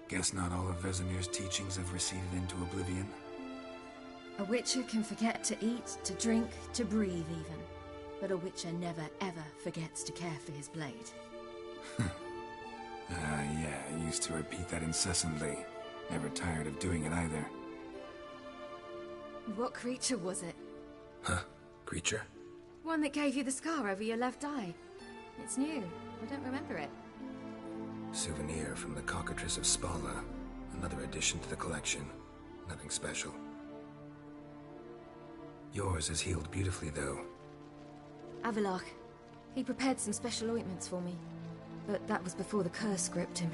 Guess not all of Vesemir's teachings have receded into oblivion. A witcher can forget to eat, to drink, to breathe even. But a witcher never ever forgets to care for his blade. Yeah, I used to repeat that incessantly. Never tired of doing it either. What creature was it? Huh? Creature? One that gave you the scar over your left eye. It's new. I don't remember it. Souvenir from the Cockatrice of Spala. Another addition to the collection. Nothing special. Yours is healed beautifully, though. Avallac'h. He prepared some special ointments for me. But that was before the curse gripped him.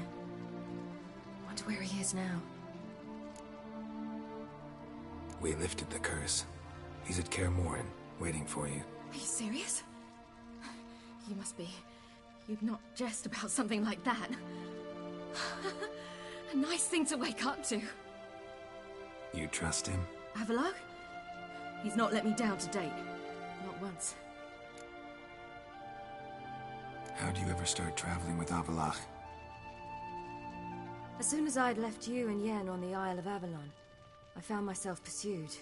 Wonder where he is now. We lifted the curse. He's at Kaer Morhen, waiting for you. Are you serious? You must be. You'd not jest about something like that. A nice thing to wake up to. You trust him? Avallac'h? He's not let me down to date. Not once. How'd you ever start traveling with Avallac'h? As soon as I'd left you and Yen on the Isle of Avalon, I found myself pursued.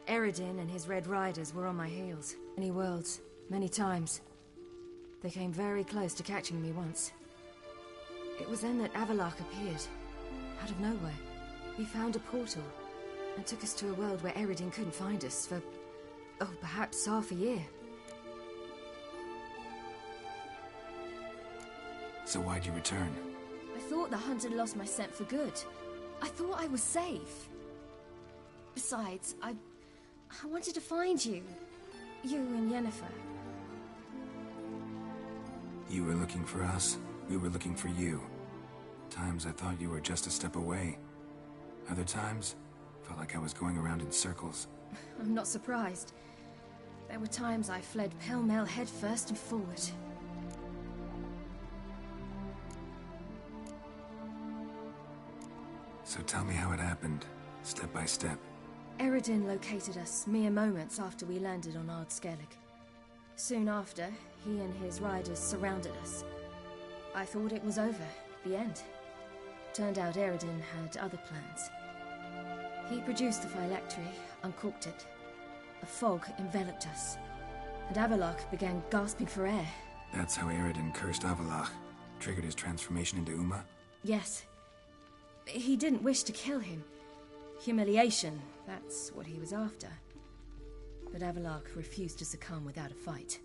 Eredin and his Red Riders were on my heels. Many worlds, many times. They came very close to catching me once. It was then that Avallac'h appeared, out of nowhere. He found a portal, and took us to a world where Eredin couldn't find us for, oh, perhaps half a year. So why'd you return? I thought the hunt had lost my scent for good. I thought I was safe. Besides, I wanted to find you. You and Yennefer. You were looking for us, we were looking for you. Times I thought you were just a step away. Other times, felt like I was going around in circles. I'm not surprised. There were times I fled pell-mell head first and forward. So tell me how it happened, step by step. Eredin located us mere moments after we landed on Ard Skellig. Soon after, he and his riders surrounded us. I thought it was over, the end. Turned out Eredin had other plans. He produced the phylactery, uncorked it. A fog enveloped us, and Avallac'h began gasping for air. That's how Eredin cursed Avallac'h, triggered his transformation into Uma? Yes. He didn't wish to kill him. Humiliation, that's what he was after. But Avallac'h refused to succumb without a fight.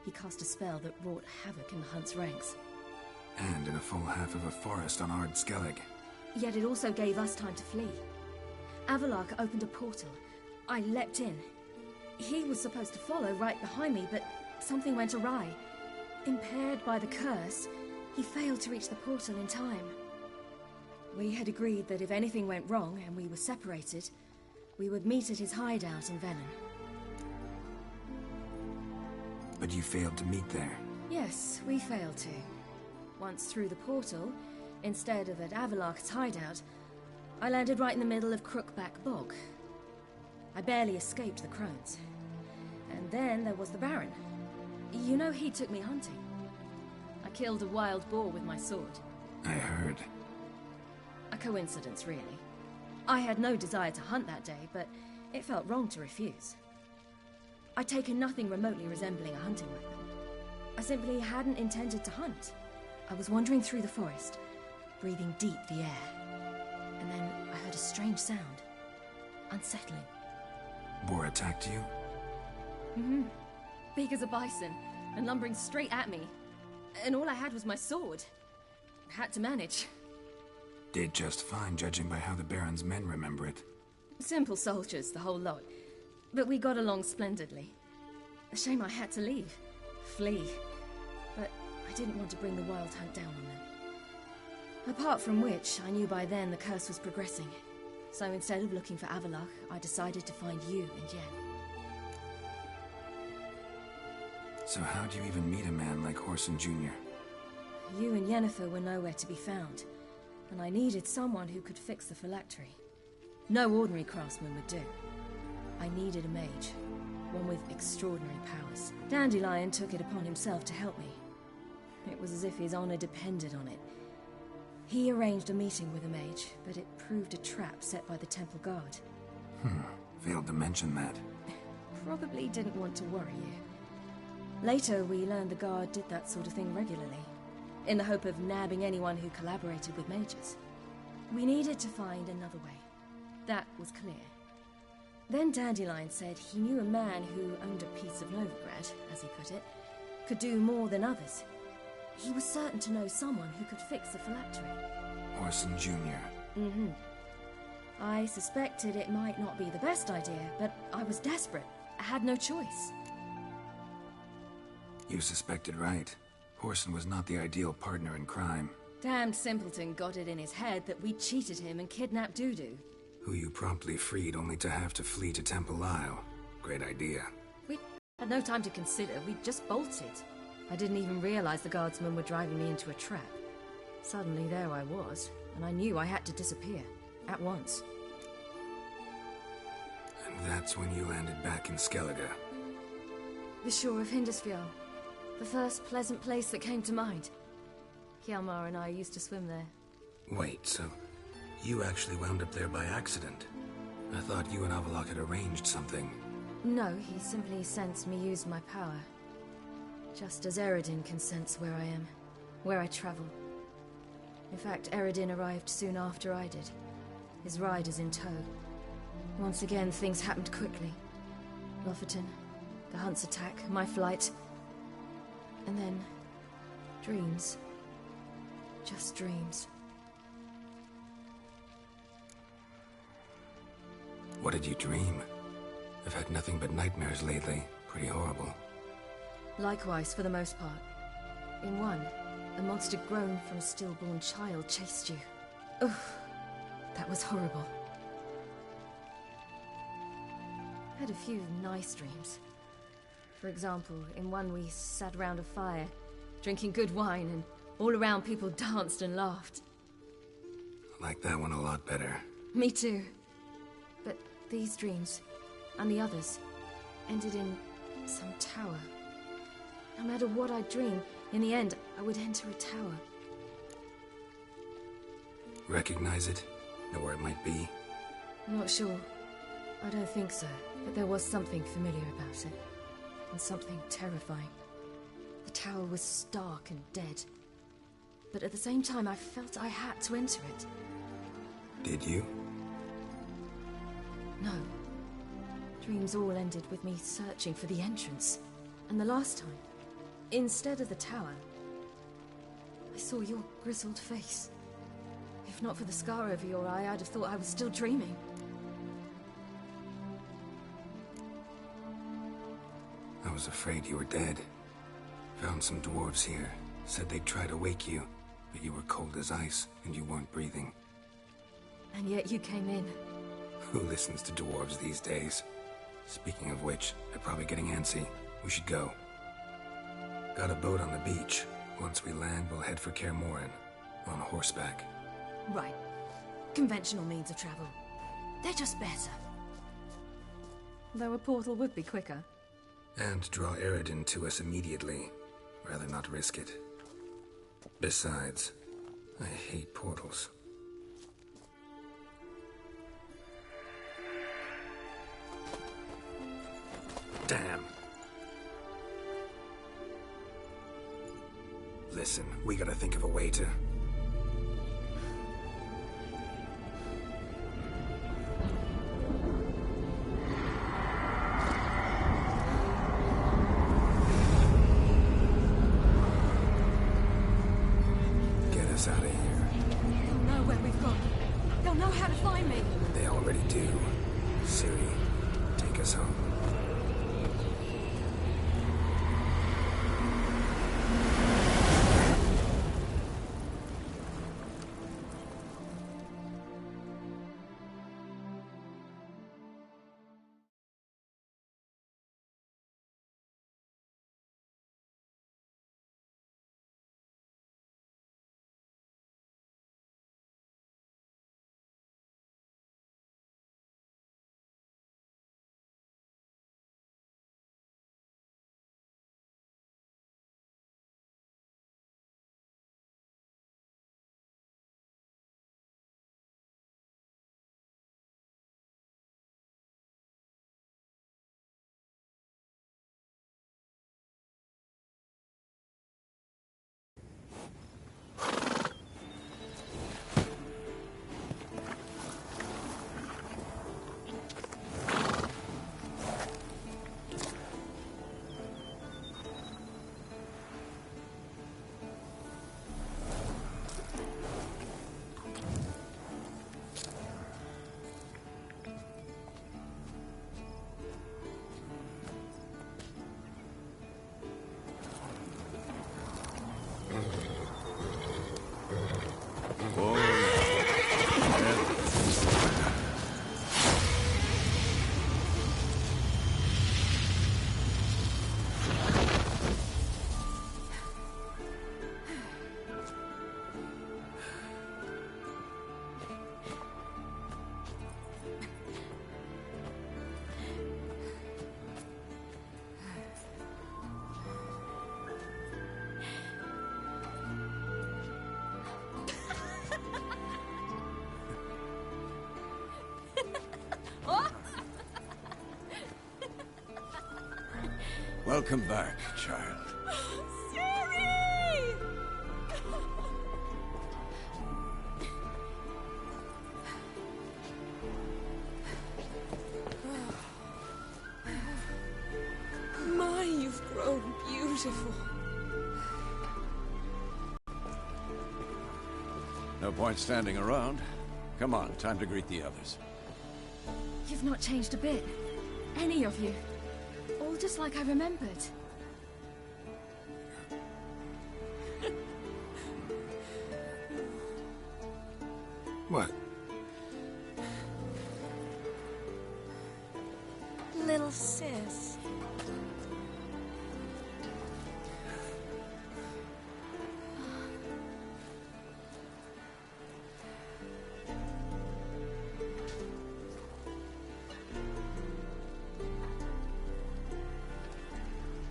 He cast a spell that wrought havoc in the hunt's ranks. And in a full half of a forest on Ard Skellig. Yet it also gave us time to flee. Avallac'h opened a portal. I leapt in. He was supposed to follow right behind me, but something went awry. Impaired by the curse, he failed to reach the portal in time. We had agreed that if anything went wrong and we were separated, we would meet at his hideout in Velen. But you failed to meet there. Yes, we failed to. Once through the portal, instead of at Avallac'h's hideout, I landed right in the middle of Crookback Bog. I barely escaped the crones. And then there was the Baron. You know, he took me hunting. I killed a wild boar with my sword. I heard. A coincidence, really. I had no desire to hunt that day, but it felt wrong to refuse. I'd taken nothing remotely resembling a hunting weapon. I simply hadn't intended to hunt. I was wandering through the forest, breathing deep the air. And then I heard a strange sound. Unsettling. Boar attacked you? Mm-hmm. Big as a bison, and lumbering straight at me. And all I had was my sword. Had to manage. Did just fine, judging by how the Baron's men remember it. Simple soldiers, the whole lot. But we got along splendidly. A shame I had to leave. Flee. But I didn't want to bring the wild hunt down on them. Apart from which, I knew by then the curse was progressing. So instead of looking for Avallac'h, I decided to find you and Yen. So how'd you even meet a man like Whoreson Jr.? You and Yennefer were nowhere to be found, and I needed someone who could fix the phylactery. No ordinary craftsman would do. I needed a mage, one with extraordinary powers. Dandelion took it upon himself to help me. It was as if his honor depended on it. He arranged a meeting with a mage, but it proved a trap set by the temple guard. Failed to mention that. Probably didn't want to worry you. Later, we learned the guard did that sort of thing regularly, in the hope of nabbing anyone who collaborated with mages. We needed to find another way. That was clear. Then Dandelion said he knew a man who owned a piece of Novigrad, as he put it, could do more than others. He was certain to know someone who could fix the phylactery. Orson Jr. Mm-hmm. I suspected it might not be the best idea, but I was desperate. I had no choice. You suspected right. Orson was not the ideal partner in crime. Damned simpleton got it in his head that we cheated him and kidnapped Dudu. Who you promptly freed only to have to flee to Temple Isle. Great idea. We had no time to consider, we just bolted. I didn't even realize the guardsmen were driving me into a trap. Suddenly there I was, and I knew I had to disappear. At once. And that's when you landed back in Skellige. The shore of Hindisfjall. The first pleasant place that came to mind. Hjalmar and I used to swim there. Wait, so you actually wound up there by accident? I thought you and Avalok had arranged something. No, he simply sensed me use my power. Just as Eredin can sense where I am, where I travel. In fact, Eredin arrived soon after I did. His riders in tow. Once again, things happened quickly. Lofoten, the Hunt's attack, my flight. And then, dreams. Just dreams. What did you dream? I've had nothing but nightmares lately. Pretty horrible. Likewise, for the most part. In one, a monster grown from a stillborn child chased you. Ugh, that was horrible. I had a few nice dreams. For example, in one we sat around a fire, drinking good wine, and all around people danced and laughed. I like that one a lot better. Me too. But these dreams, and the others, ended in some tower. No matter what I dream, in the end, I would enter a tower. Recognize it? Know where it might be? Not sure. I don't think so. But there was something familiar about it. And something terrifying. The tower was stark and dead. But at the same time, I felt I had to enter it. Did you? No. Dreams all ended with me searching for the entrance. And the last time, instead of the tower, I saw your grizzled face. If not for the scar over your eye, I'd have thought I was still dreaming. I was afraid you were dead. Found some dwarves here. Said they'd try to wake you, but you were cold as ice and you weren't breathing. And yet you came in. Who listens to dwarves these days? Speaking of which, they're probably getting antsy. We should go. Got a boat on the beach. Once we land, we'll head for Kaer Morhen. On horseback. Right. Conventional means of travel. They're just better. Though a portal would be quicker. And draw Eredin to us immediately. Rather not risk it. Besides, I hate portals. Damn. Listen, we gotta think of a way to... Get us out of here. They'll know where we've gone. They'll know how to find me. They already do. Ciri, take us home. Welcome back, child. Ciri! My, you've grown beautiful. No point standing around. Come on, time to greet the others. You've not changed a bit. Any of you. All just like I remembered. What? Little sis.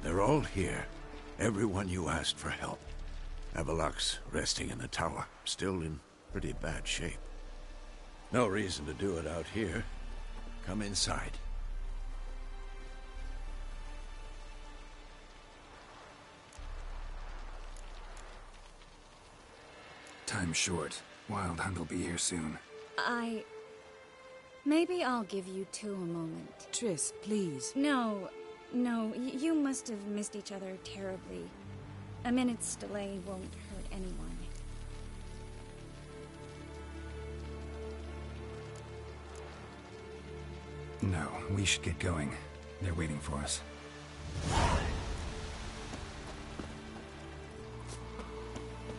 They're all here. Everyone you asked for help. Avalok's resting in the tower, still in pretty bad shape. No reason to do it out here. Come inside. Time's short. Wild Hunt will be here soon. Maybe I'll give you two a moment. Triss, please. No, you must have missed each other terribly. A minute's delay won't hurt anyone. No, we should get going. They're waiting for us.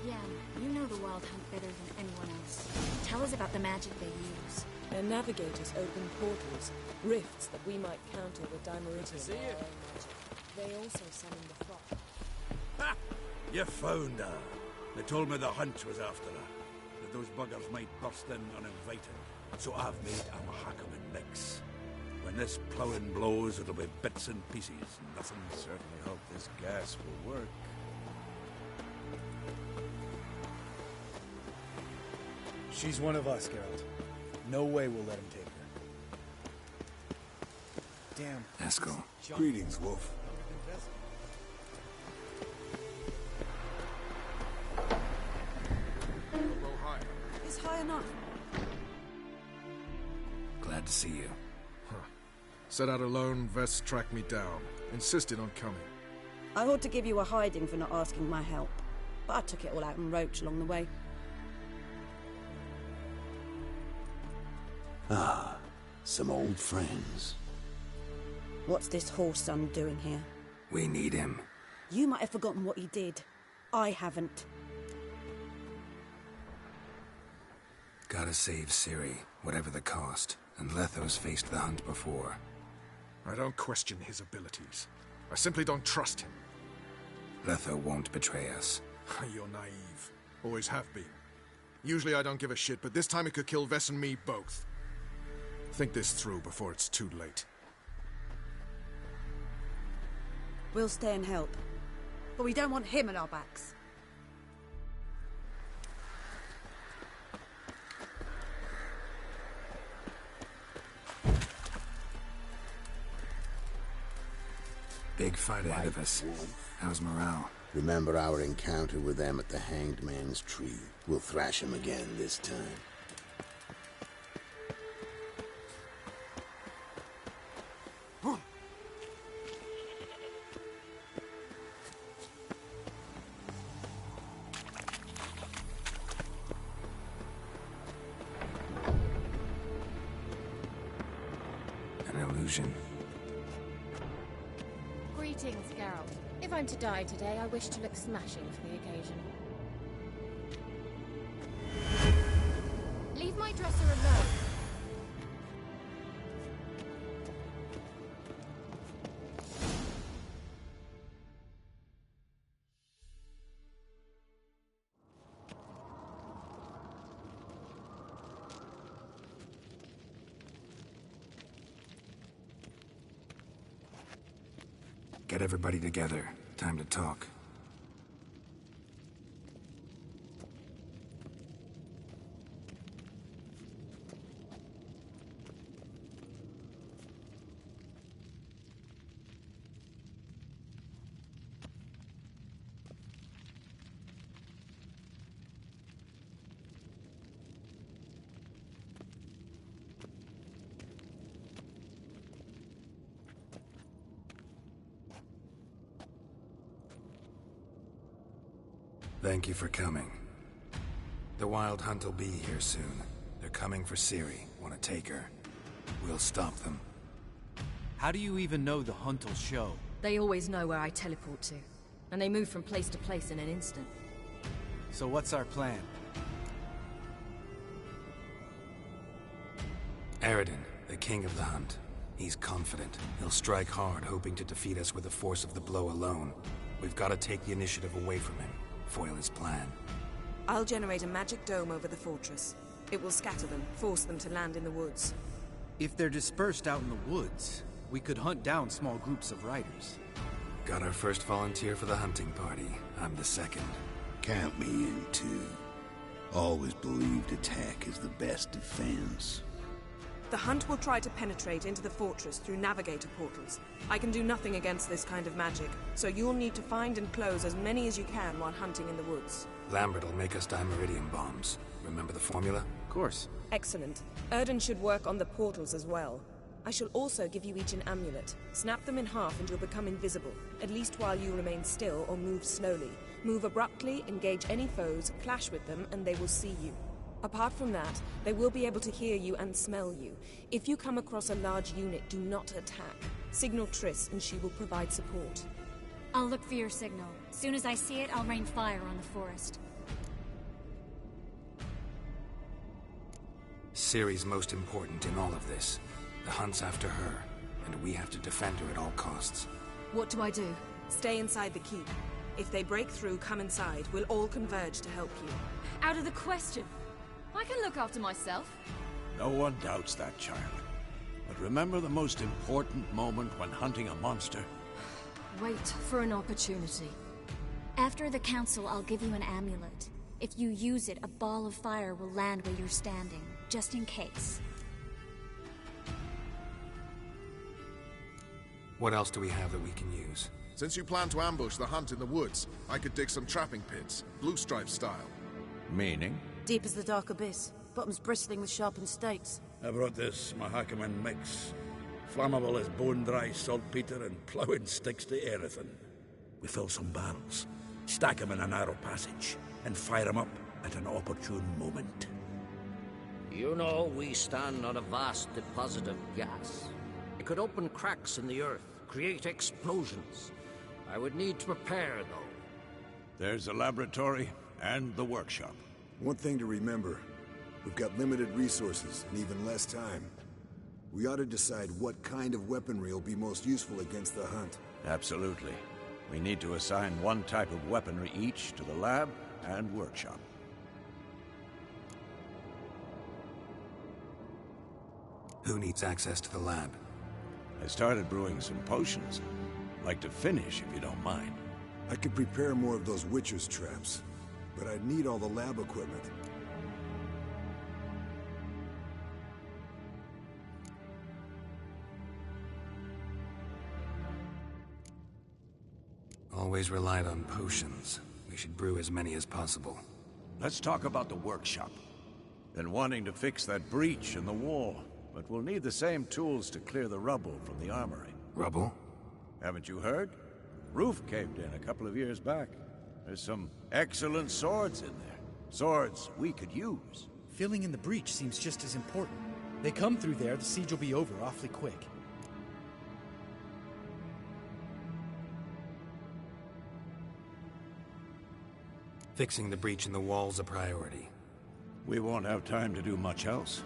Yeah, you know the Wild Hunt better than anyone else. Tell us about the magic they use. Their navigators open portals, rifts that we might counter with Dimeritium. They also summon the flock. Ha! You found her. They told me the hunt was after her. That those buggers might burst in uninvited. So I've made a Mahakaman mix. When this ploughing blows, it'll be bits and pieces. Nothing. Certainly hope this gas will work. She's one of us, Geralt. No way we'll let him take her. Damn. Eskel. Greetings, Wolf. It's high enough. Glad to see you. Set out alone, Vess tracked me down. Insisted on coming. I ought to give you a hiding for not asking my help, but I took it all out in Roach along the way. Ah, some old friends. What's this horse son doing here? We need him. You might have forgotten what he did. I haven't. Gotta save Ciri, whatever the cost. And Letho's faced the hunt before. I don't question his abilities. I simply don't trust him. Letho won't betray us. You're naive. Always have been. Usually I don't give a shit, but this time it could kill Vess and me both. Think this through before it's too late. We'll stay and help. But we don't want him at our backs. Big fight ahead of us. How's morale? Remember our encounter with them at the Hanged Man's Tree. We'll thrash him again this time. An illusion. Greetings, Geralt. If I'm to die today, I wish to look smashing for the occasion. Leave my dresser alone. Get everybody together. Time to talk. Thank you for coming. The Wild Hunt will be here soon. They're coming for Ciri. Want to take her. We'll stop them. How do you even know the Hunt will show? They always know where I teleport to. And they move from place to place in an instant. So what's our plan? Eredin, the king of the Hunt. He's confident. He'll strike hard, hoping to defeat us with the force of the blow alone. We've got to take the initiative away from him. Foil his plan. I'll generate a magic dome over the fortress. It will scatter them, force them to land in the woods. If they're dispersed out in the woods, we could hunt down small groups of riders. Got our first volunteer for the hunting party. I'm the second. Count me in, too. Always believed attack is the best defense. The Hunt will try to penetrate into the fortress through navigator portals. I can do nothing against this kind of magic, so you'll need to find and close as many as you can while hunting in the woods. Lambert will make us dimeridium bombs. Remember the formula? Of course. Excellent. Erden should work on the portals as well. I shall also give you each an amulet. Snap them in half and you'll become invisible, at least while you remain still or move slowly. Move abruptly, engage any foes, clash with them, and they will see you. Apart from that, they will be able to hear you and smell you. If you come across a large unit, do not attack. Signal Triss and she will provide support. I'll look for your signal. As soon as I see it, I'll rain fire on the forest. Ciri's most important in all of this. The Hunt's after her, and we have to defend her at all costs. What do I do? Stay inside the keep. If they break through, come inside. We'll all converge to help you. Out of the question. I can look after myself. No one doubts that, child. But remember the most important moment when hunting a monster? Wait for an opportunity. After the council, I'll give you an amulet. If you use it, a ball of fire will land where you're standing, just in case. What else do we have that we can use? Since you plan to ambush the Hunt in the woods, I could dig some trapping pits, blue stripe style. Meaning? Deep as the dark abyss. Bottoms bristling with sharpened stakes. I brought this Mahakaman mix. Flammable as bone-dry saltpeter and ploughing sticks to everything. We fill some barrels, stack them in a narrow passage, and fire them up at an opportune moment. You know, we stand on a vast deposit of gas. It could open cracks in the earth, create explosions. I would need to prepare, though. There's the laboratory and the workshop. One thing to remember, we've got limited resources and even less time. We ought to decide what kind of weaponry will be most useful against the Hunt. Absolutely. We need to assign one type of weaponry each to the lab and workshop. Who needs access to the lab? I started brewing some potions. Like to finish, if you don't mind. I could prepare more of those Witcher's traps, but I'd need all the lab equipment. Always relied on potions. We should brew as many as possible. Let's talk about the workshop. Been wanting to fix that breach in the wall, but we'll need the same tools to clear the rubble from the armory. Rubble? Haven't you heard? Roof caved in a couple of years back. There's some excellent swords in there. Swords we could use. Filling in the breach seems just as important. They come through there, the siege will be over awfully quick. Fixing the breach in the wall's a priority. We won't have time to do much else.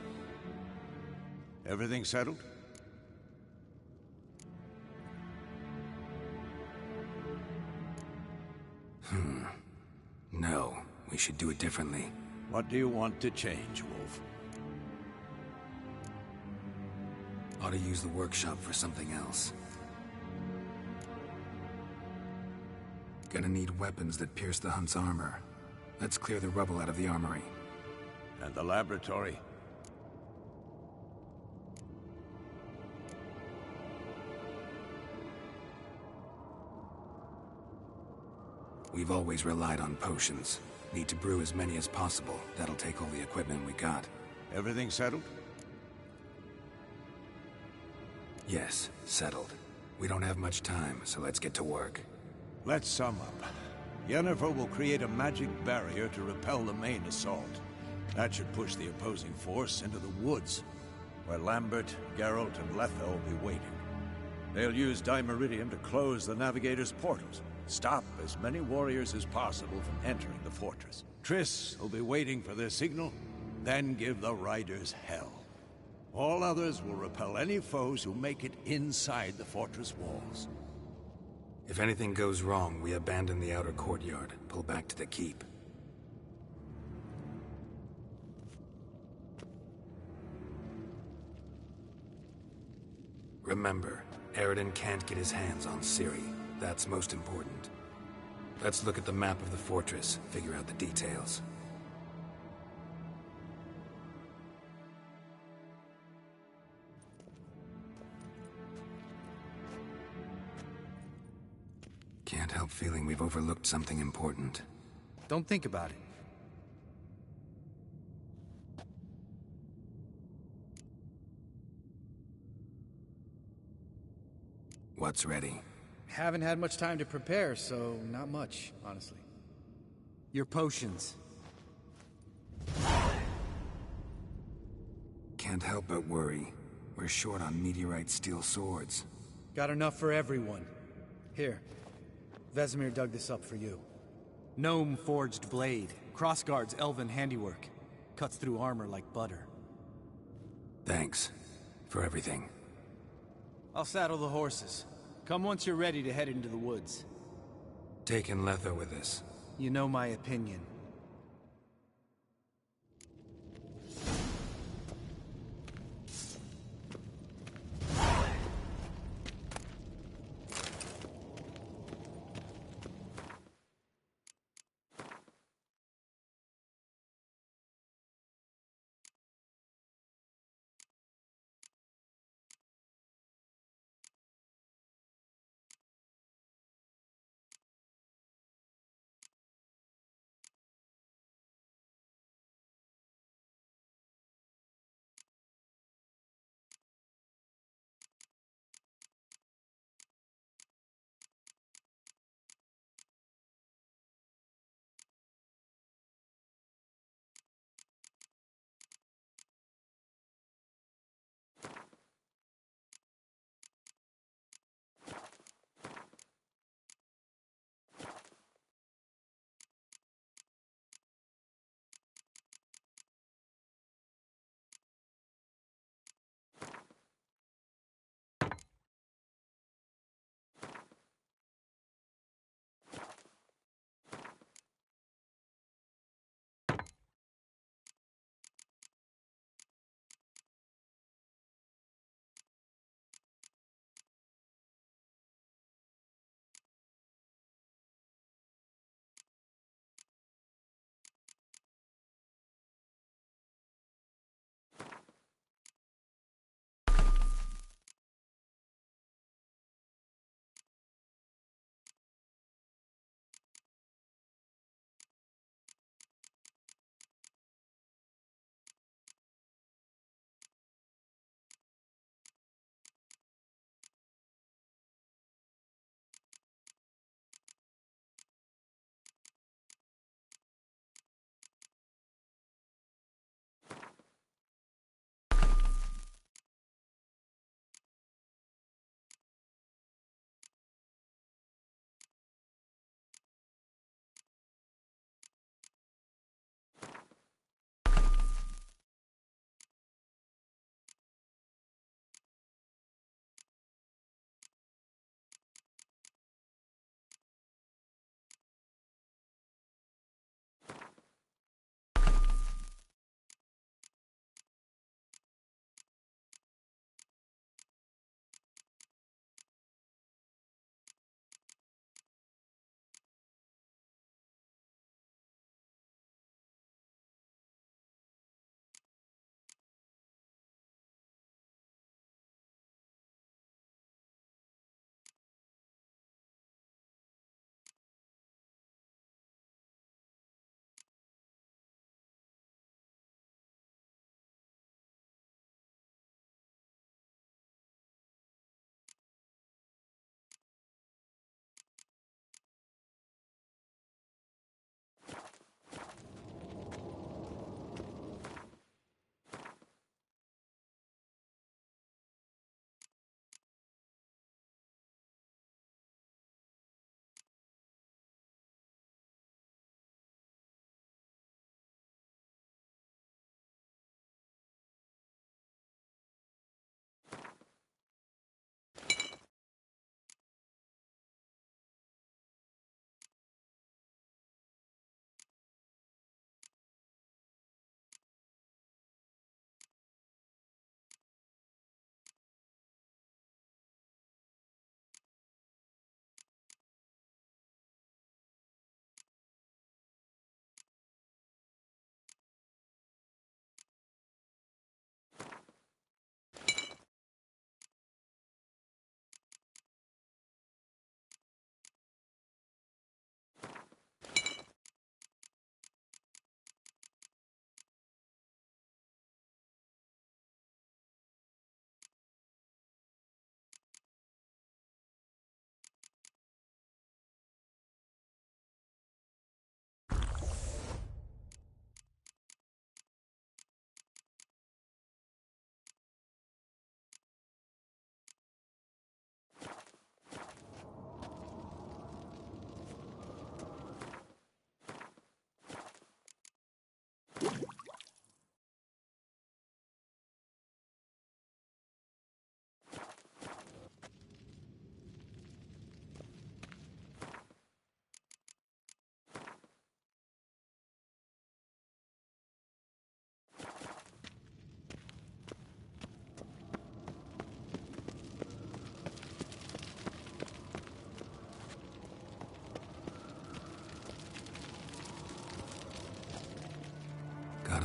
Everything settled? No, we should do it differently. What do you want to change, Wolf? Ought to use the workshop for something else. Gonna need weapons that pierce the Hunt's armor. Let's clear the rubble out of the armory. And the laboratory? We've always relied on potions. Need to brew as many as possible. That'll take all the equipment we got. Everything settled? Yes, settled. We don't have much time, so let's get to work. Let's sum up. Yennefer will create a magic barrier to repel the main assault. That should push the opposing force into the woods, where Lambert, Geralt, and Letha will be waiting. They'll use Dimeridium to close the Navigator's portals, stop as many warriors as possible from entering the fortress. Triss will be waiting for their signal, then give the riders hell. All others will repel any foes who make it inside the fortress walls. If anything goes wrong, we abandon the outer courtyard, pull back to the keep. Remember, Eredin can't get his hands on Ciri. That's most important. Let's look at the map of the fortress, figure out the details. Can't help feeling we've overlooked something important. Don't think about it. What's ready? Haven't had much time to prepare, so not much, honestly. Your potions. Can't help but worry. We're short on meteorite steel swords. Got enough for everyone. Here. Vesemir dug this up for you. Gnome forged blade. Crossguard's elven handiwork. Cuts through armor like butter. Thanks. For everything. I'll saddle the horses. Come once you're ready to head into the woods. Taking Letha with us. You know my opinion.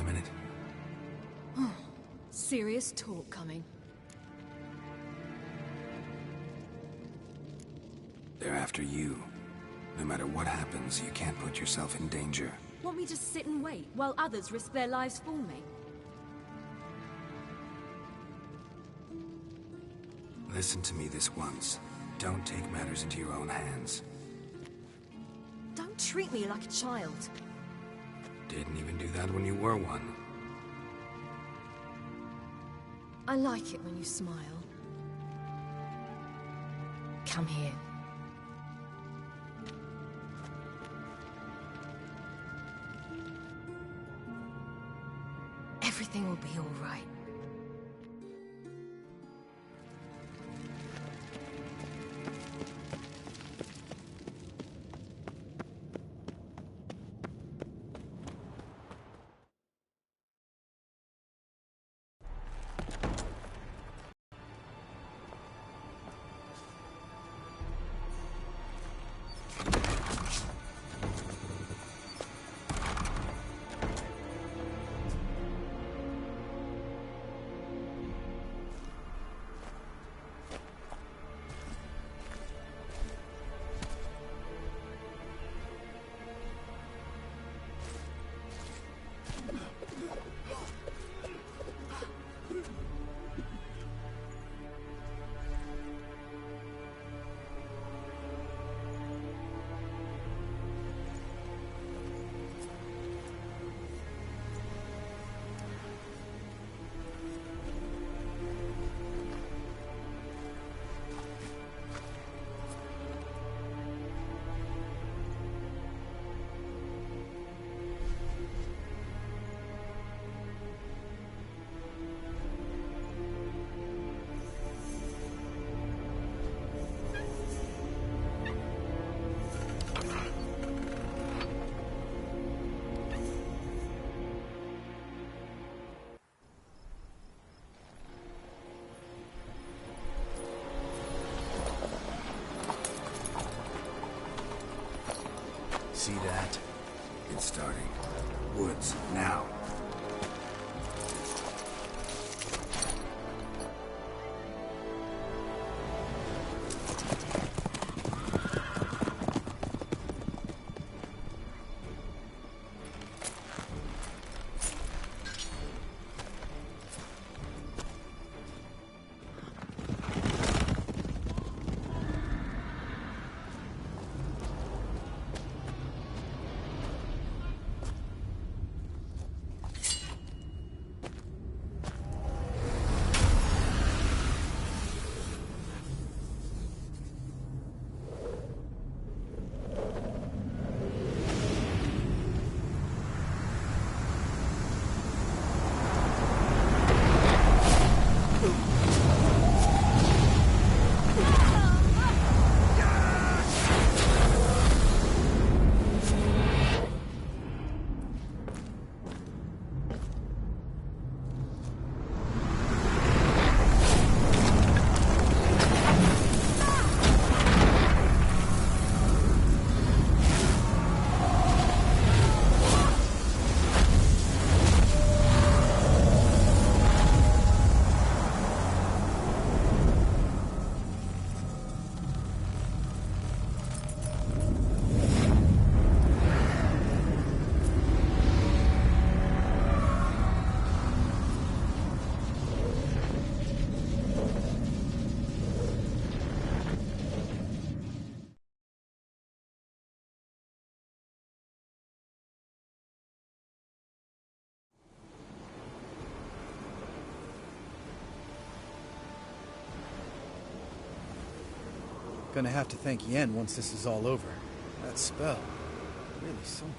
a minute? Serious talk coming. They're after you. No matter what happens, you can't put yourself in danger. Want me to sit and wait while others risk their lives for me? Listen to me this once. Don't take matters into your own hands. Don't treat me like a child. Didn't even do that when you were one. I like it when you smile. Come here. Everything will be all right. See that? It's starting. Woods, now. Gonna have to thank Yen once this is all over. That spell, really something.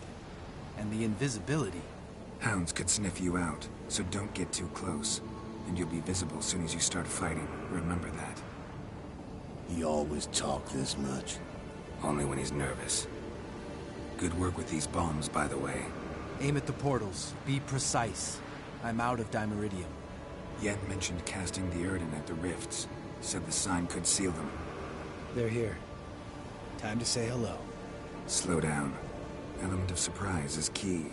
And the invisibility. Hounds could sniff you out, so don't get too close. And you'll be visible as soon as you start fighting. Remember that. He always talk this much? Only when he's nervous. Good work with these bombs, by the way. Aim at the portals. Be precise. I'm out of Dimeridium. Yen mentioned casting the Erden at the rifts. Said the sign could seal them. They're here. Time to say hello. Slow down. Element of surprise is key.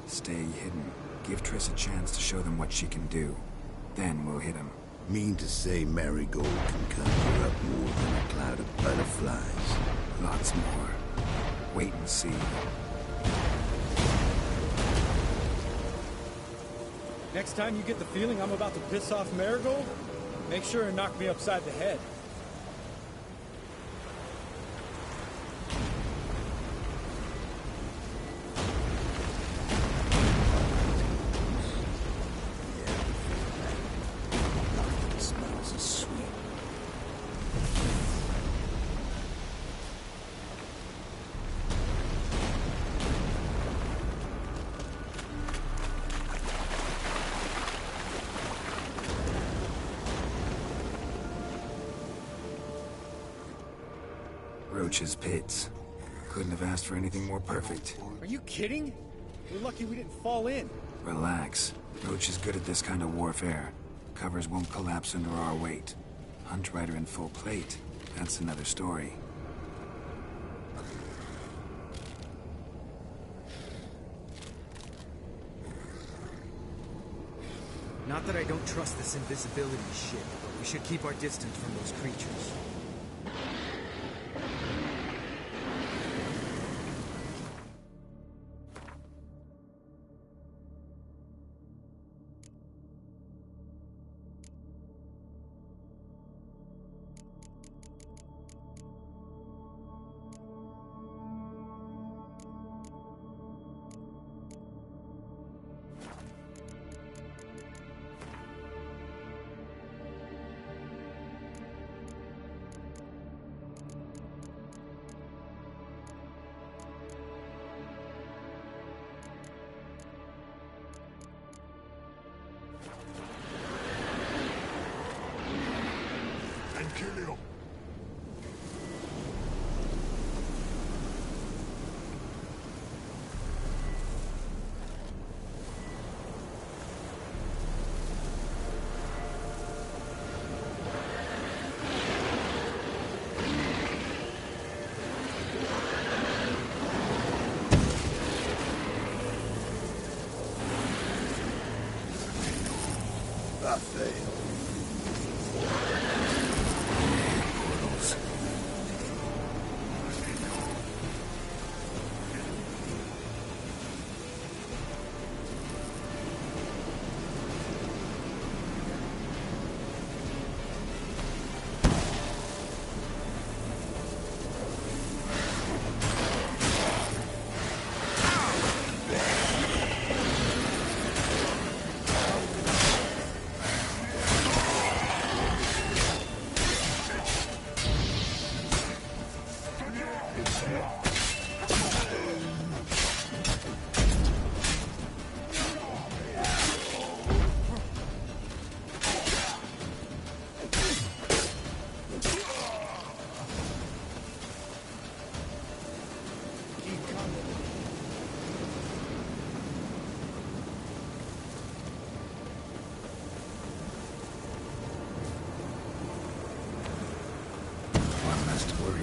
Stay hidden. Give Triss a chance to show them what she can do. Then we'll hit him. Mean to say Marigold can conjure up more than a cloud of butterflies? Lots more. Wait and see. Next time you get the feeling I'm about to piss off Marigold, make sure and knock me upside the head. Roach's pits. Couldn't have asked for anything more perfect. Are you kidding? We're lucky we didn't fall in. Relax. Roach is good at this kind of warfare. Covers won't collapse under our weight. Hunt Rider in full plate. That's another story. Not that I don't trust this invisibility shit, but we should keep our distance from those creatures.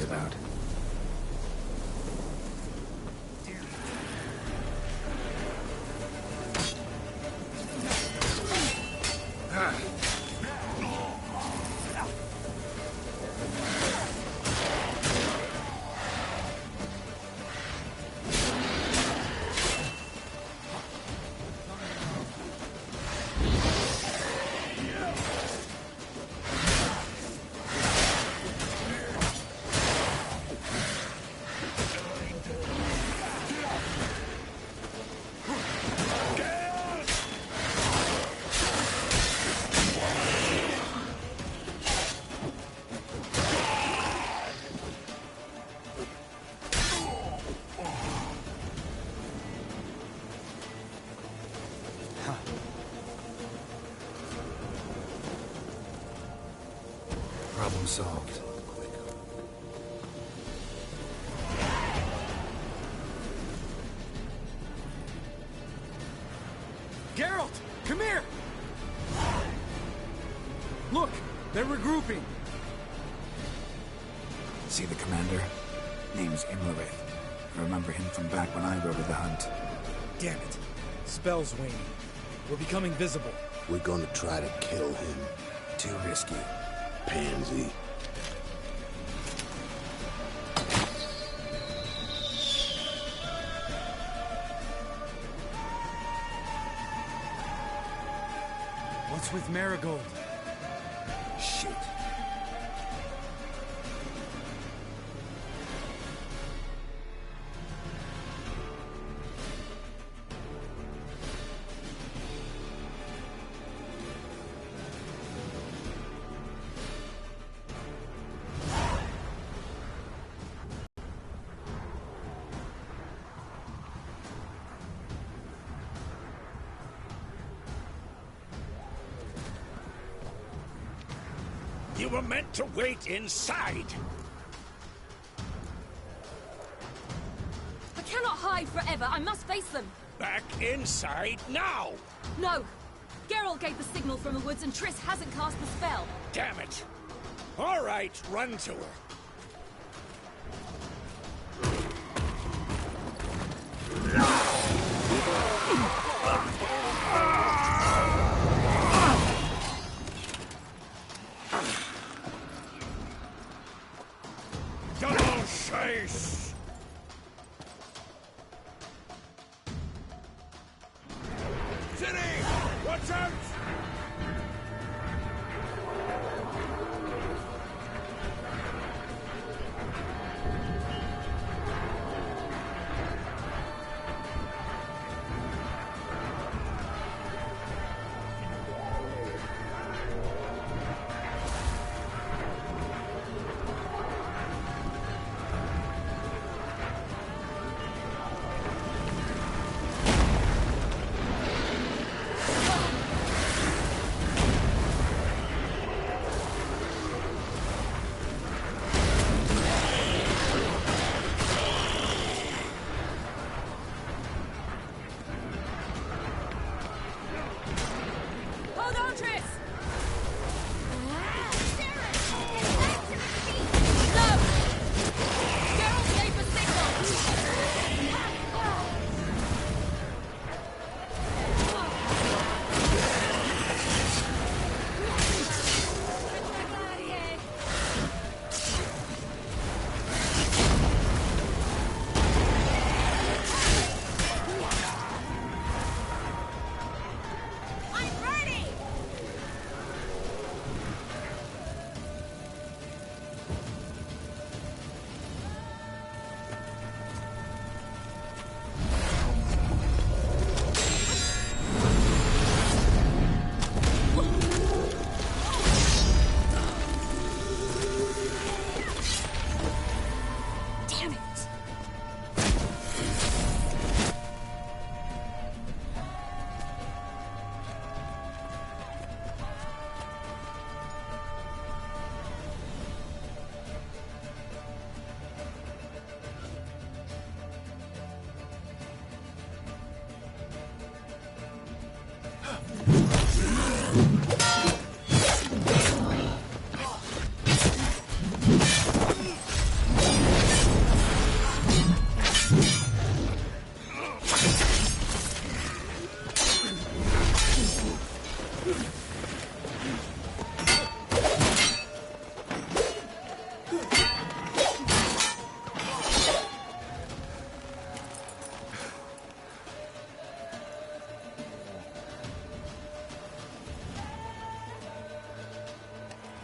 About. Problem solved. Geralt! Come here! Look! They're regrouping! See the commander? Name's Imlerith. I remember him from back when I rode the hunt. Damn it. Spell's waning. We're becoming visible. We're gonna try to kill him. Too risky. Pansy. What's with Marigold? Shit. You were meant to wait inside. I cannot hide forever. I must face them. Back inside now! No! Geralt gave the signal from the woods and Triss hasn't cast the spell. Damn it! All right, run to her. Double chase! Ciri! Watch out!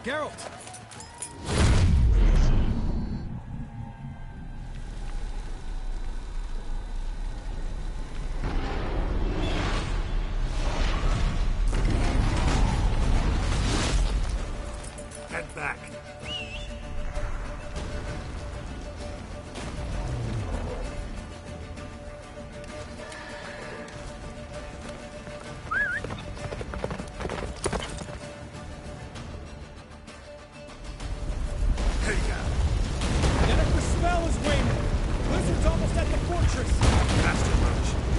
Geralt! Head back.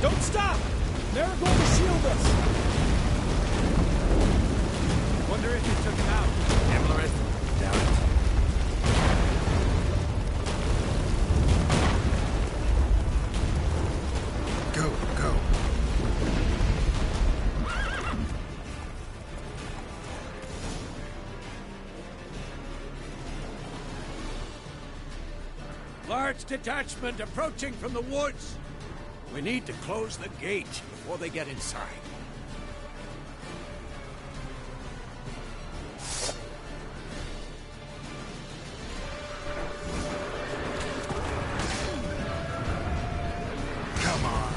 Don't stop! Marigold will shield us! Wonder if he took him out. Doubt it. Large detachment approaching from the woods. We need to close the gate before they get inside. Come on.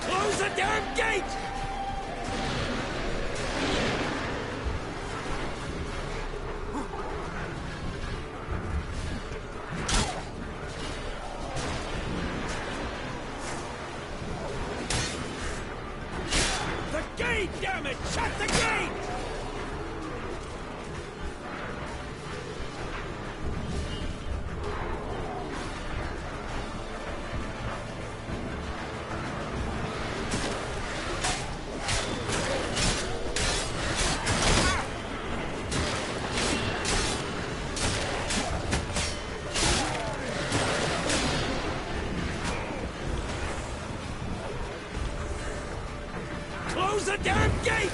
Close the damn gate! The gate, damn it! Shut the gate! Close the damn gate!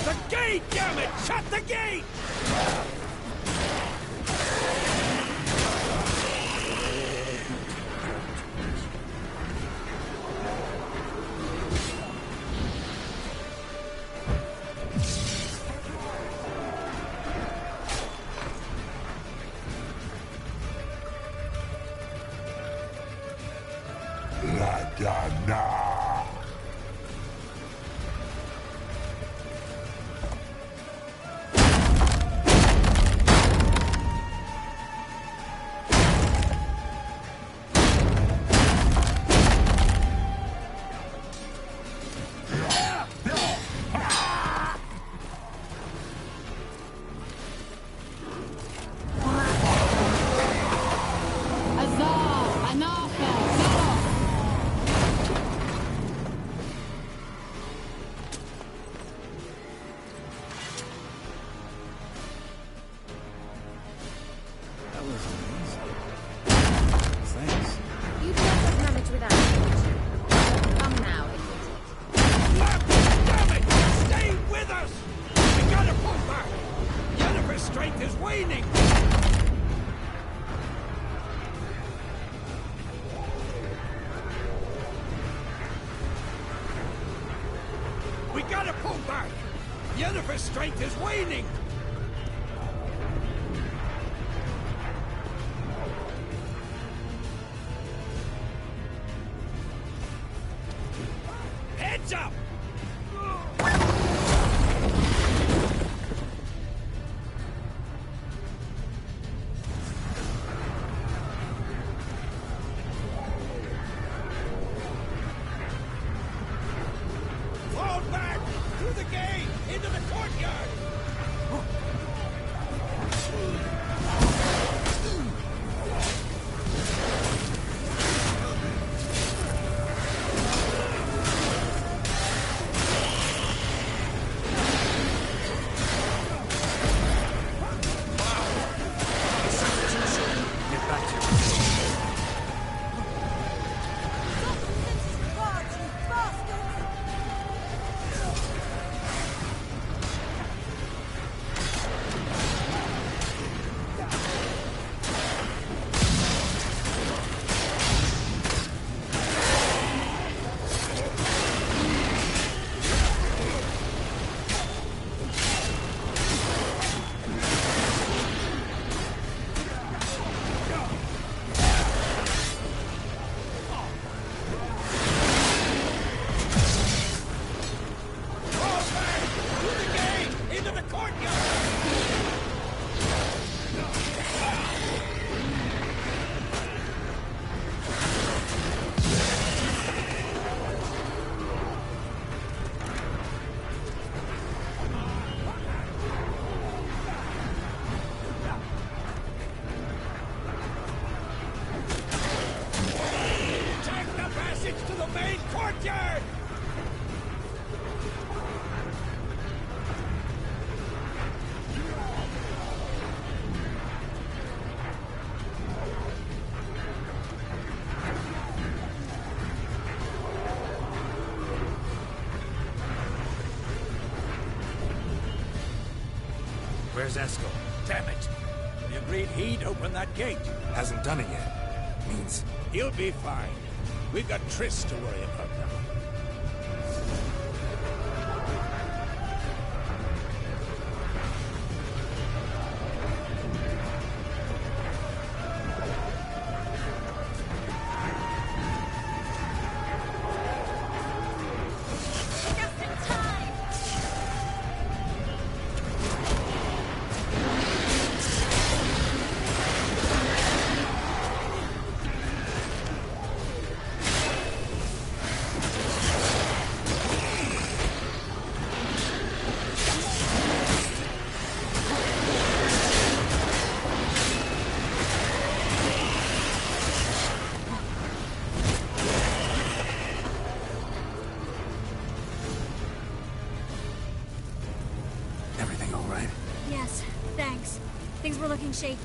The gate, damn it! Shut the gate! La Dana! That was amazing. Thanks. You don't have managed without me. Come now, Damn it! Stay with us! We gotta pull back! Yennefer's strength is waning! We gotta pull back! Yennefer's strength is waning! Heads up! Fall back! Through the gate! Into the courtyard! main courtyard! Where's Eskel? Damn it! We agreed he'd open that gate. Hasn't done it yet. Means... He'll be fine. We've got Triss to worry about now. Shaky.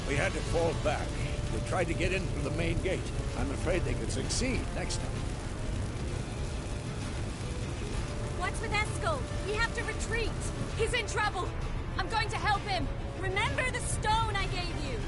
We had to fall back. They tried to get in through the main gate. I'm afraid they could succeed next time. What's with Eskel? We have to retreat. He's in trouble. I'm going to help him. Remember the stone I gave you.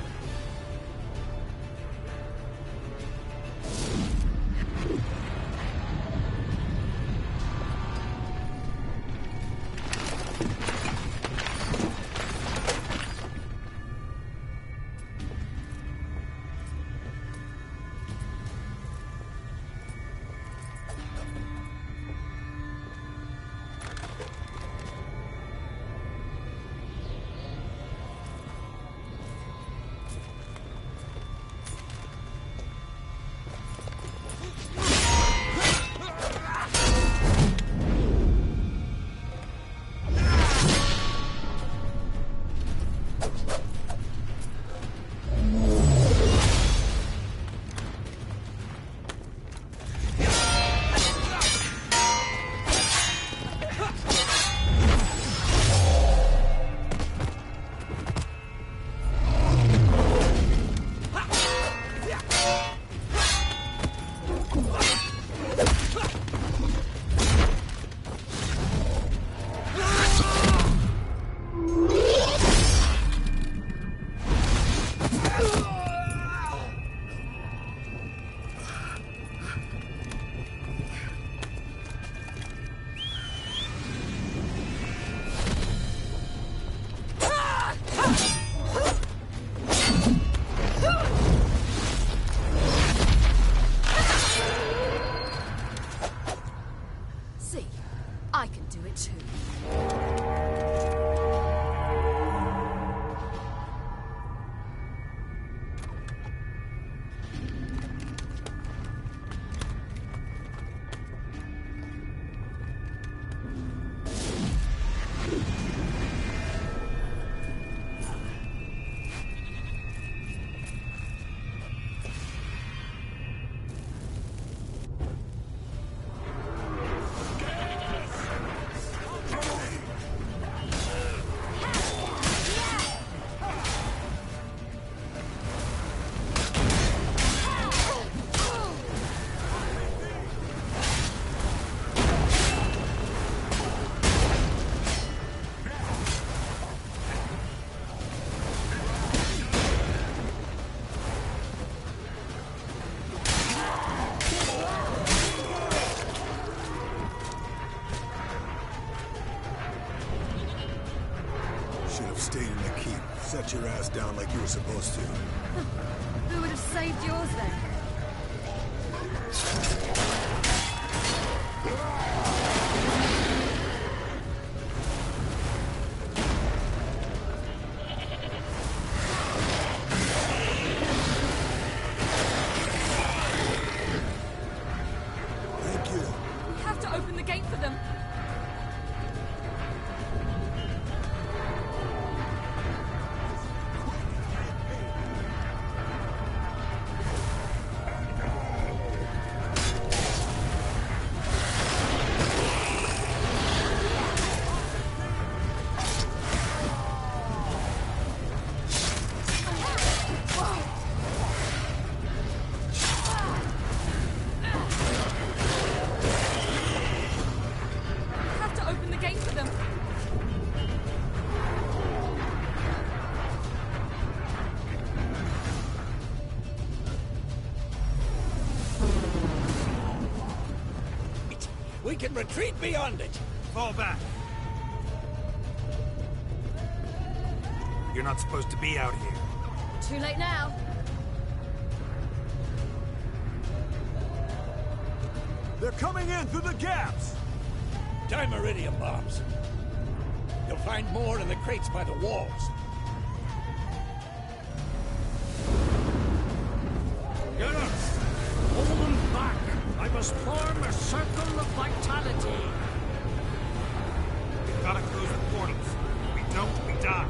Set your ass down like you were supposed to. Who would have saved yours then? Thank you. We have to open the gate for them. We can retreat beyond it. Fall back. You're not supposed to be out here. Too late now. They're coming in through the gaps! Dimeridium bombs. You'll find more in the crates by the walls. Geralt! Hold them back! I must form a circle of vitality! We've gotta close the portals. If we don't, we die.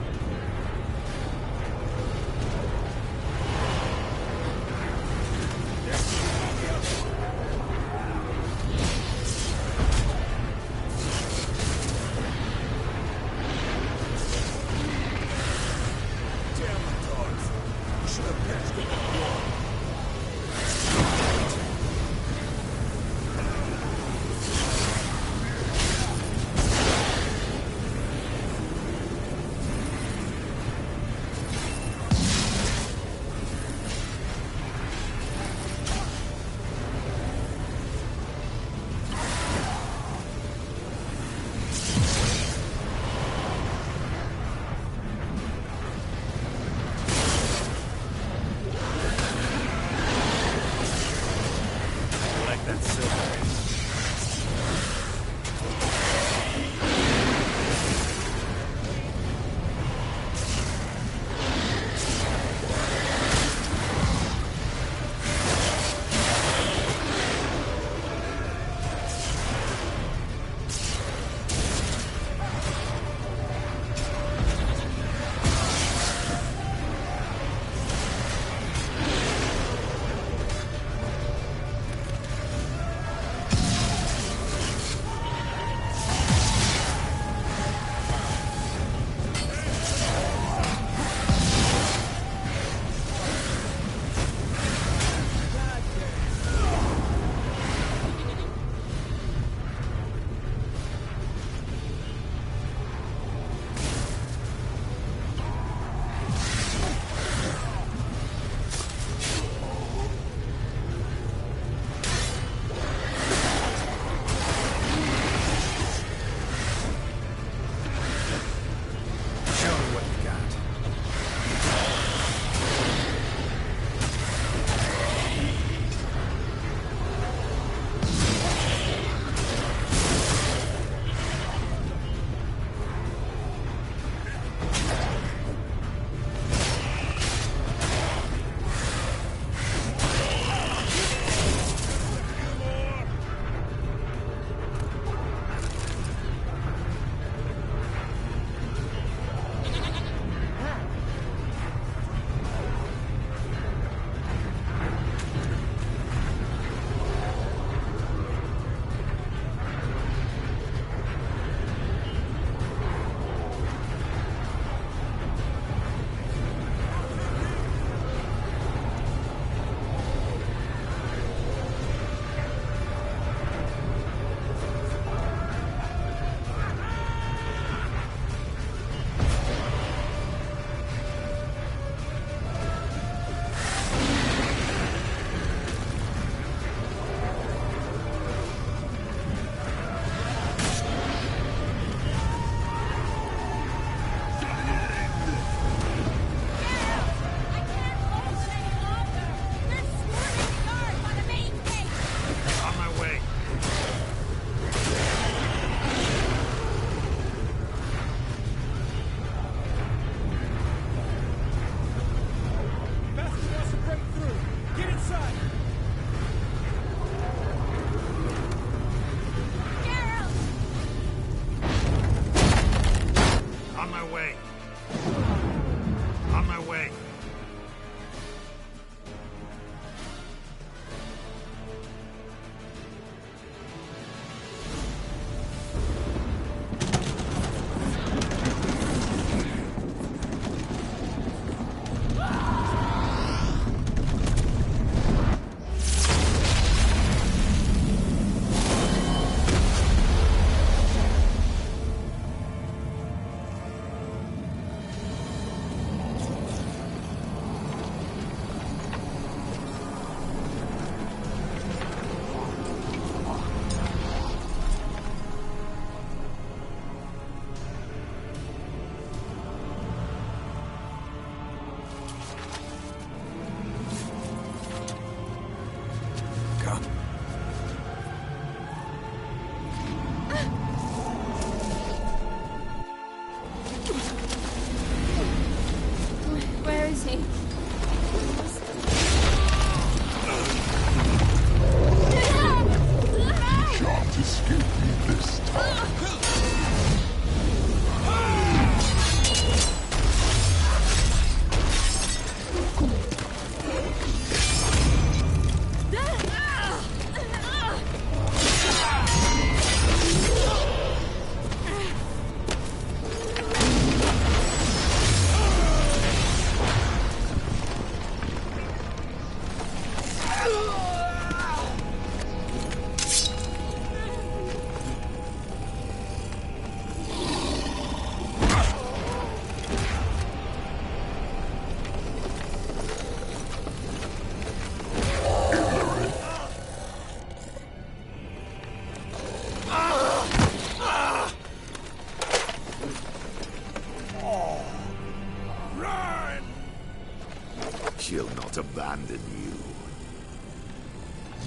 not abandon you.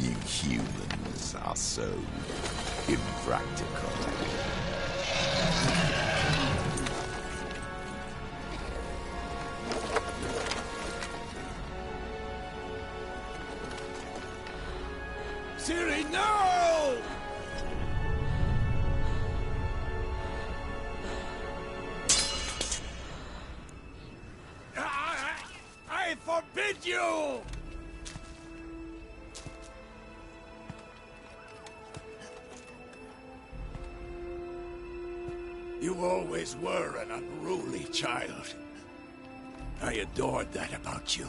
You humans are so impractical. Ciri, no! I forbid you! You always were an unruly child. I adored that about you.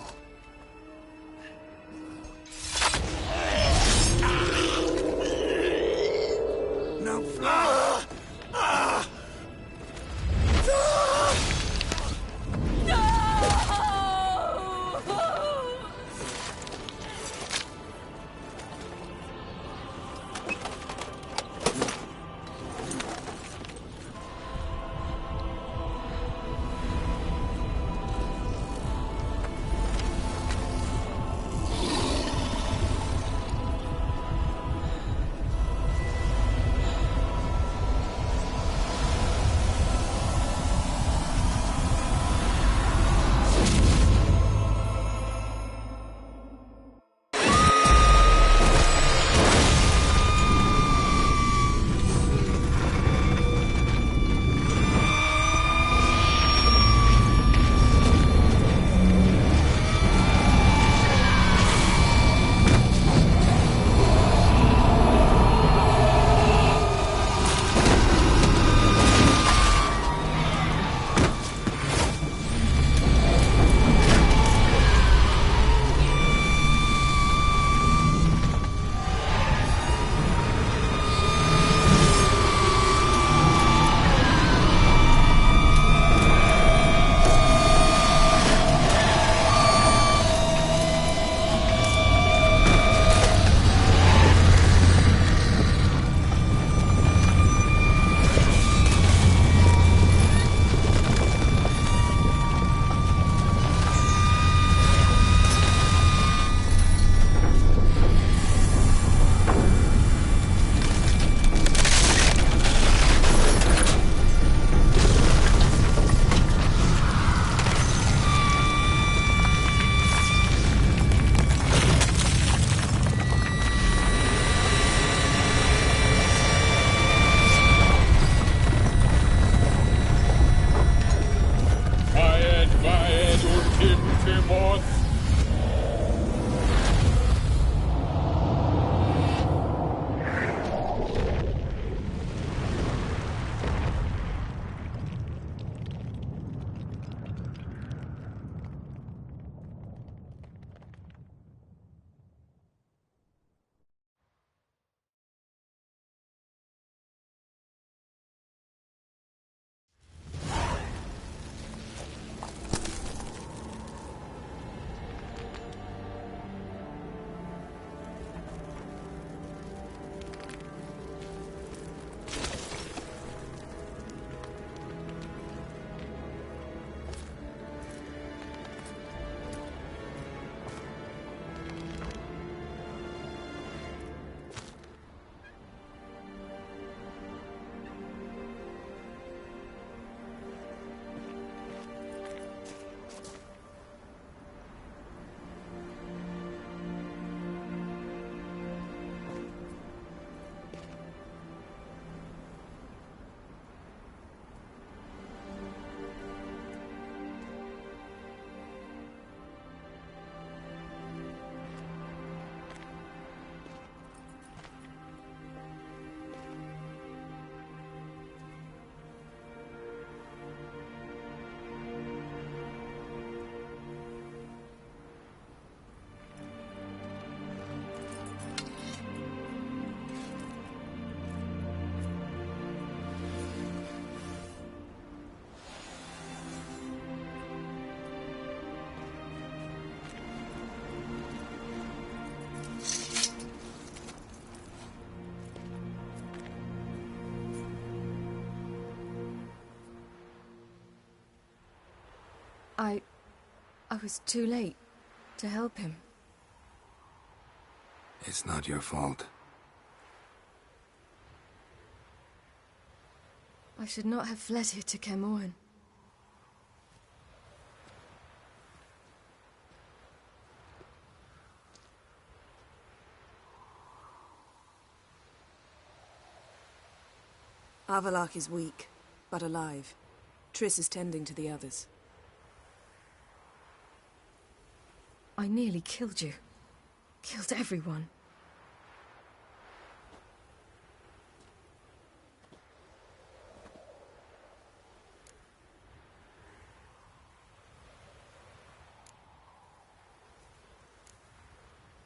Now fly! I was too late. To help him. It's not your fault. I should not have fled here to Kaer Morhen. Avallac'h is weak, but alive. Triss is tending to the others. I nearly killed you. Killed everyone.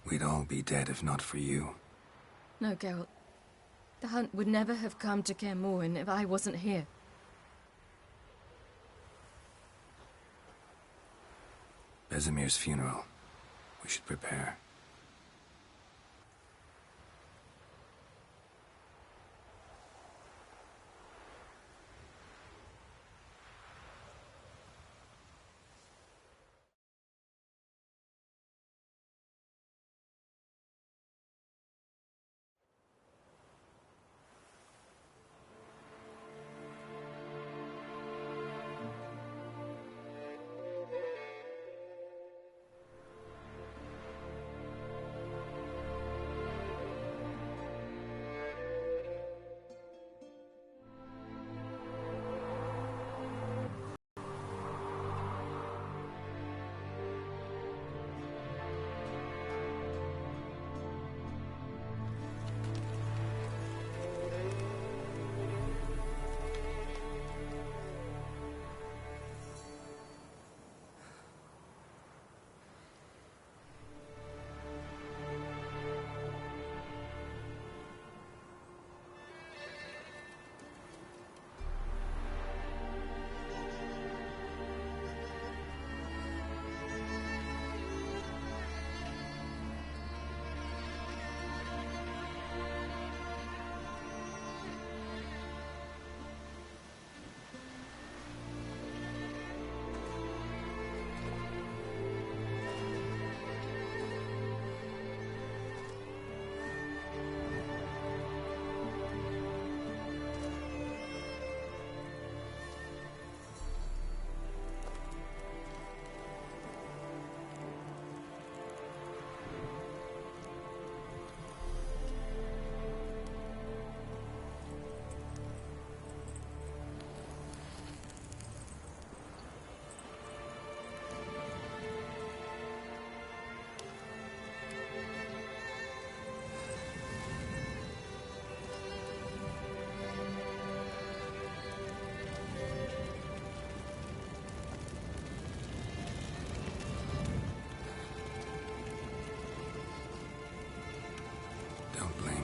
We'd all be dead if not for you. No, Geralt. The hunt would never have come to Kaer Morhen if I wasn't here. Vesemir's funeral. We should prepare.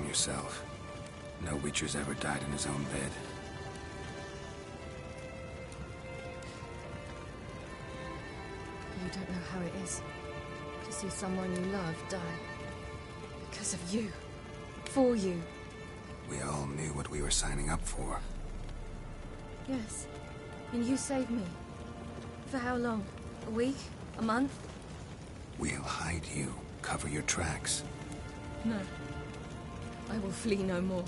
Yourself. No Witcher's ever died in his own bed. You don't know how it is to see someone you love die. Because of you. For you. We all knew what we were signing up for. Yes. And you saved me. For how long? A week? A month? We'll hide you. Cover your tracks. No. I will flee no more.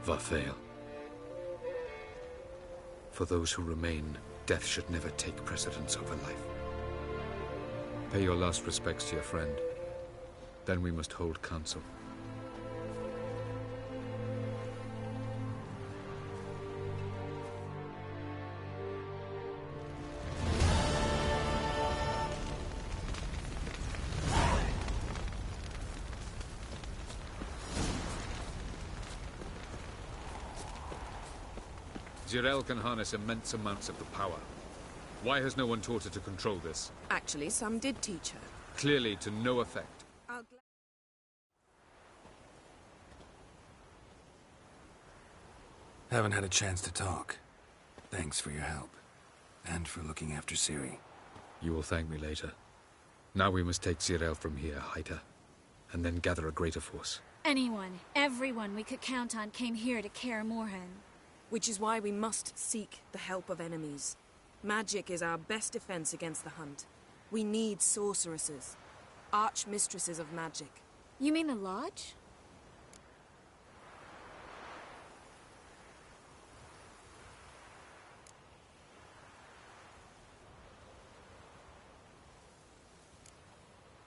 Varthael. For those who remain, death should never take precedence over life. Pay your last respects to your friend. Then we must hold council. Geralt can harness immense amounts of the power. Why has no one taught her to control this? Actually, some did teach her. Clearly to no effect. Haven't had a chance to talk. Thanks for your help. And for looking after Ciri. You will thank me later. Now we must take Geralt from here, hide her, and then gather a greater force. Anyone, everyone we could count on came here to Kaer Morhen. Which is why we must seek the help of enemies. Magic is our best defense against the Hunt. We need sorceresses. Archmistresses of magic. You mean the Lodge?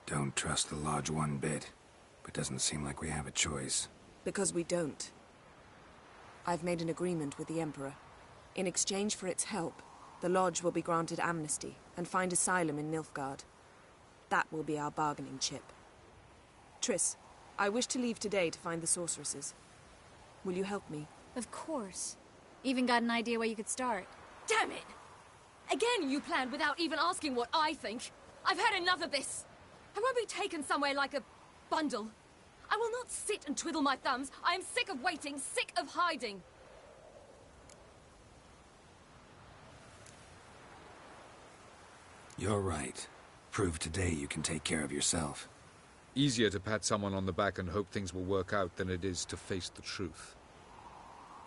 Don't trust the Lodge one bit, but doesn't seem like we have a choice. Because we don't. I've made an agreement with the Emperor. In exchange for its help, the Lodge will be granted amnesty and find asylum in Nilfgaard. That will be our bargaining chip. Triss, I wish to leave today to find the sorceresses. Will you help me? Of course. Even got an idea where you could start. Damn it! Again you planned without even asking what I think. I've had enough of this. I won't be taken somewhere like a bundle. I will not sit and twiddle my thumbs. I am sick of waiting, sick of hiding. You're right. Prove today you can take care of yourself. Easier to pat someone on the back and hope things will work out than it is to face the truth.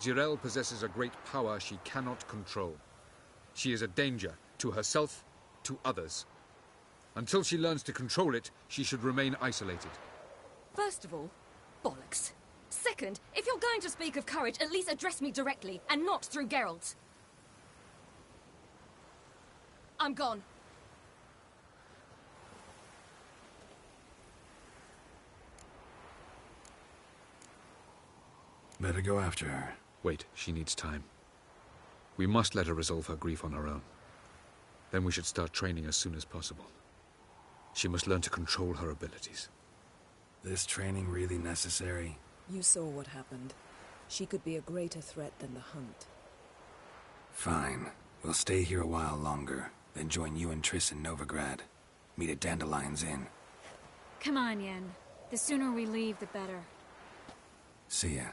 Geralt possesses a great power she cannot control. She is a danger to herself, to others. Until she learns to control it, she should remain isolated. First of all, bollocks. Second, if you're going to speak of courage, at least address me directly, and not through Geralt. I'm gone. Better go after her. Wait, she needs time. We must let her resolve her grief on her own. Then we should start training as soon as possible. She must learn to control her abilities. This training really necessary? You saw what happened. She could be a greater threat than the Hunt. Fine. We'll stay here a while longer, then join you and Triss in Novigrad. Meet at Dandelion's Inn. Come on, Yen. The sooner we leave, the better. See ya.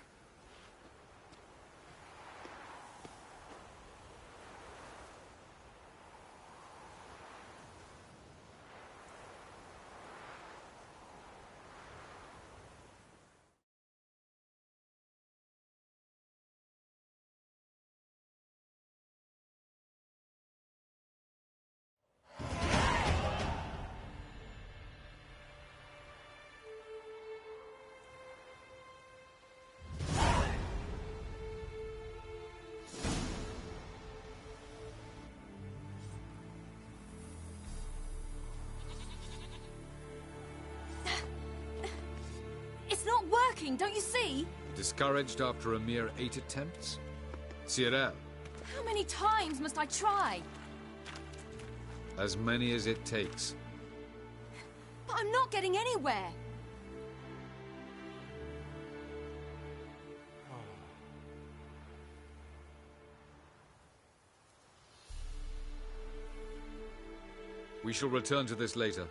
Don't you see? Discouraged after a mere 8 attempts? Ciri, How many times must I try? as many as it takes. But I'm not getting anywhere. We shall return to this later.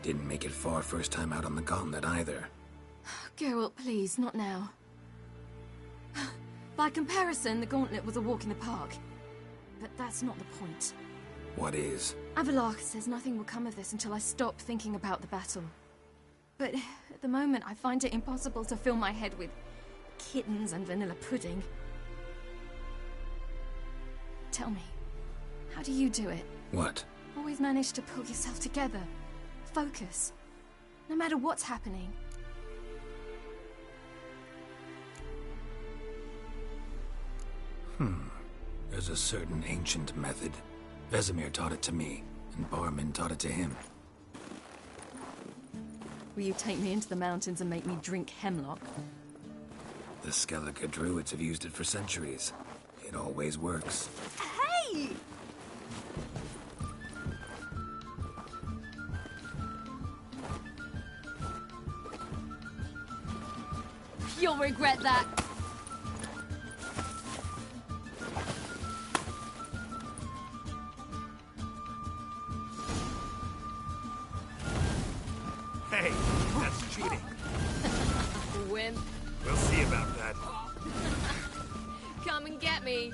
Didn't make it far first time out on the gauntlet either. Geralt, please, not now. By comparison, the gauntlet was a walk in the park. But that's not the point. What is? Avallac'h says nothing will come of this until I stop thinking about the battle. But at the moment, I find it impossible to fill my head with kittens and vanilla pudding. Tell me, how do you do it? What? Always manage to pull yourself together. Focus. No matter what's happening. There's a certain ancient method. Vesemir taught it to me, and Barman taught it to him. Will you take me into the mountains and make me drink hemlock? The Skellige druids have used it for centuries. It always works. Hey! You'll regret that. Hey, that's cheating. We'll see about that. Come and get me.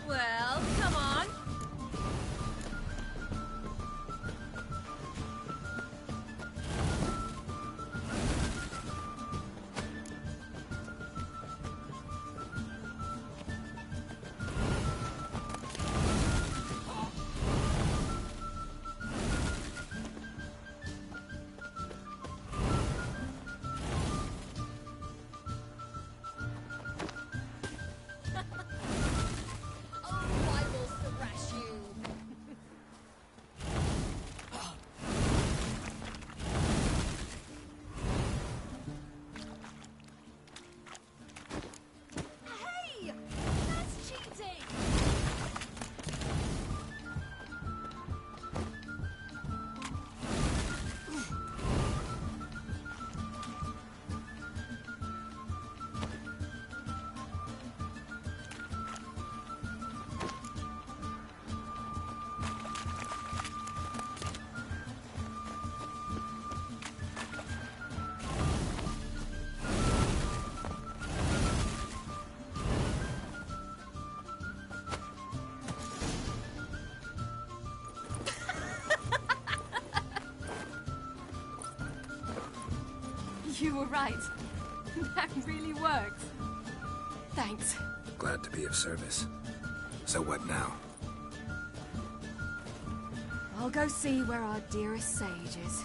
Well, come on. You were right. That really worked. Thanks. Glad to be of service. So what now? I'll go see where our dearest sage is.